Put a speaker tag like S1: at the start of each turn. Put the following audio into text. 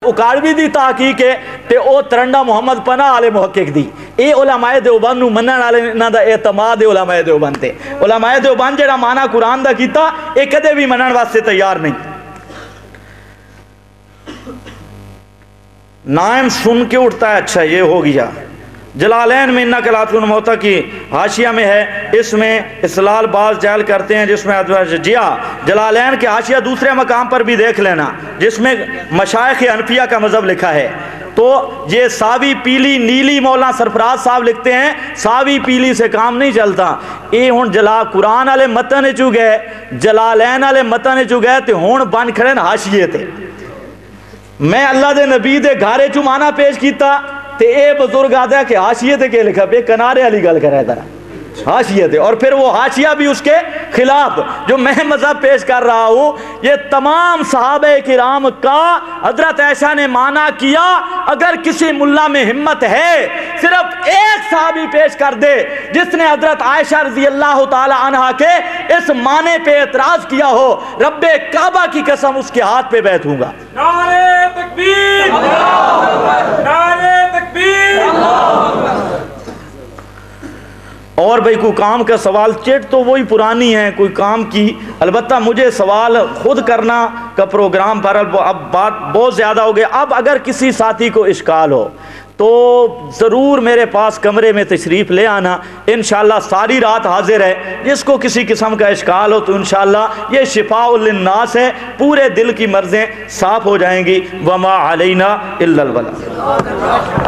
S1: اکاڑوی دی تحقیق ہے تے او ترنڈا محمد پناہ والے محقق دی. اے علماء دیوبند نو منن والے انہاں دا اعتماد ہے علماء دیوبند تے. علماء دیوبند جڑا معنی قرآن دا کیتا اے کدے بھی منن واسطے تیار نہیں. نائم سن کے اٹھتا ہے اچھا یہ ہو گیا. جلالین میں انہا کلات الموتا کی حاشیہ میں ہے, اس میں اسلال باز جائل کرتے ہیں جس میں جیا جلالین کے حاشیہ دوسرے مقام پر بھی دیکھ لینا جس میں مشائخ انفیہ کا مذہب لکھا ہے. تو یہ ساوی پیلی نیلی مولانا سرفراز صاحب لکھتے ہیں ساوی پیلی سے کام نہیں چلتا. اے ہون قرآن والے متن چو گئے جلالین والے متن چو گئے تے ہون بن کھڑے حاشیے تے. میں اللہ دے نبی دے گھارے چو مانا پیش کیتا تے اے بزرگ آدھا کہ حاشیے تے کے لکھا پہ کنارے علی گل کر رہا تھا حاشیے تے, اور پھر وہ حاشیہ بھی اس کے خلاف. جو میں مذہب پیش کر رہا ہوں یہ تمام صحابہ کرام کا حضرت عائشہ نے مانا کیا. اگر کسی ملا میں ہمت ہے صرف ایک صحابی پیش کر دے جس نے حضرت عائشہ رضی اللہ تعالی عنہ کے اس معنی پہ اعتراض کیا ہو, رب کعبہ کی قسم اس کے ہاتھ پہ بیٹھوں گا.
S2: نعرہ تکبیر, نعرہ تکبیر.
S1: اور بھئی کوئی کام کا سوال چیٹ تو وہی پرانی ہے کوئی کام کی. البتہ مجھے سوال خود کرنا کا پروگرام پر اب بات بہت زیادہ ہو گیا. اب اگر کسی ساتھی کو اشکال ہو تو ضرور میرے پاس کمرے میں تشریف لے آنا, انشاءاللہ ساری رات حاضر ہے. جس کو کسی قسم کا اشکال ہو تو انشاءاللہ یہ شفاء للناس ہے, پورے دل کی مرضیں صاف ہو جائیں گی. وما علینا الا البلاغ.